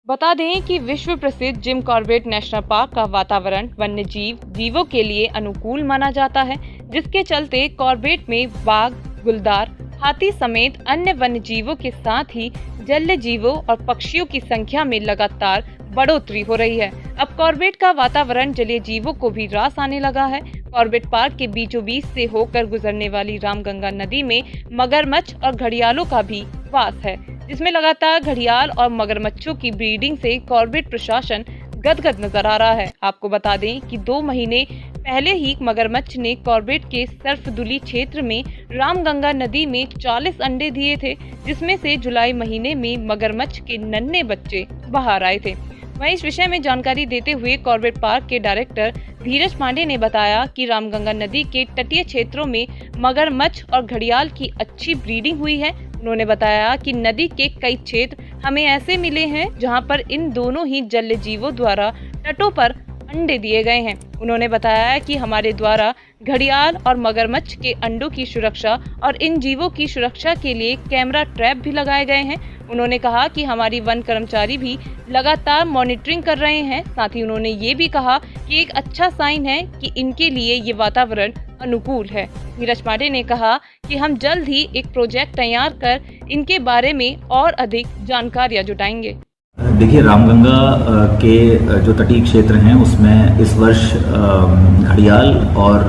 बता दें कि विश्व प्रसिद्ध जिम कॉर्बेट नेशनल पार्क का वातावरण वन्य जीवों के लिए अनुकूल माना जाता है, जिसके चलते कॉर्बेट में बाघ, गुलदार, हाथी समेत अन्य वन्य जीवों के साथ ही जलीय जीवों और पक्षियों की संख्या में लगातार बढ़ोतरी हो रही है। अब कॉर्बेट का वातावरण जलीय जीवों को भी रास आने लगा है। कॉर्बेट पार्क के बीचों बीच से होकर गुजरने वाली रामगंगा नदी में मगरमच्छ और घड़ियालों का भी वास है, जिसमें लगातार घड़ियाल और मगरमच्छों की ब्रीडिंग से कॉर्बेट प्रशासन गदगद नजर आ रहा है। आपको बता दें कि 2 महीने पहले ही मगरमच्छ ने कॉर्बेट के सर्फदुली क्षेत्र में रामगंगा नदी में 40 अंडे दिए थे, जिसमें से जुलाई महीने में मगरमच्छ के नन्हे बच्चे बाहर आए थे। वहीं इस विषय में जानकारी देते हुए कॉर्बेट पार्क के डायरेक्टर धीरज पांडे ने बताया कि रामगंगा नदी के तटीय क्षेत्रों में मगरमच्छ और घड़ियाल की अच्छी ब्रीडिंग हुई है। उन्होंने बताया कि नदी के कई क्षेत्र हमें ऐसे मिले हैं जहां पर इन दोनों ही जलीय जीवों द्वारा तटों पर अंडे दिए गए हैं। उन्होंने बताया कि हमारे द्वारा घड़ियाल और मगरमच्छ के अंडों की सुरक्षा और इन जीवों की सुरक्षा के लिए कैमरा ट्रैप भी लगाए गए हैं। उन्होंने कहा कि हमारी वन कर्मचारी भी लगातार मॉनिटरिंग कर रहे हैं। साथ ही उन्होंने ये भी कहा कि एक अच्छा साइन है कि इनके लिए ये वातावरण अनुकूल है। धीरज पांडे ने कहा कि हम जल्द ही एक प्रोजेक्ट तैयार कर इनके बारे में और अधिक जानकारियां जुटाएंगे। देखिए, रामगंगा के जो तटीय क्षेत्र हैं उसमें इस वर्ष घड़ियाल और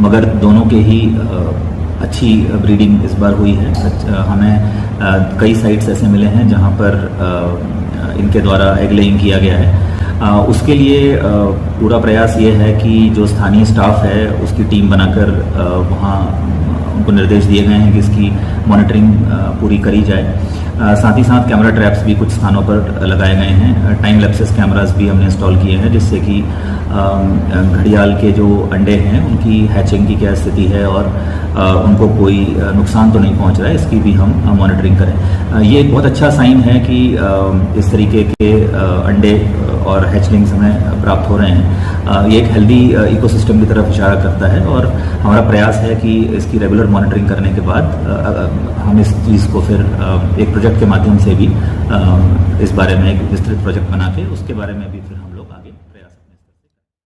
मगर दोनों के ही अच्छी ब्रीडिंग इस बार हुई है। हमें कई साइट्स ऐसे मिले हैं जहां पर इनके द्वारा एग लेइंग किया गया है। उसके लिए पूरा प्रयास ये है कि जो स्थानीय स्टाफ है उसकी टीम बनाकर वहाँ उनको निर्देश दिए गए हैं कि इसकी मॉनिटरिंग पूरी करी जाए। साथ ही साथ कैमरा ट्रैप्स भी कुछ स्थानों पर लगाए गए हैं। टाइम लैप्सेस कैमरास भी हमने इंस्टॉल किए हैं, जिससे कि घड़ियाल के जो अंडे हैं उनकी हैचिंग की क्या स्थिति है और उनको कोई नुकसान तो नहीं पहुंच रहा है, इसकी भी हम मॉनिटरिंग करें। ये एक बहुत अच्छा साइन है कि इस तरीके के अंडे और हैचलिंग्स हमें प्राप्त हो रहे हैं। ये एक हेल्दी इकोसिस्टम की तरफ इशारा करता है और हमारा प्रयास है कि इसकी रेगुलर मॉनिटरिंग करने के बाद हम इस चीज़ को फिर एक प्रोजेक्ट के माध्यम से भी इस बारे में एक विस्तृत प्रोजेक्ट बना के उसके बारे में भी फिर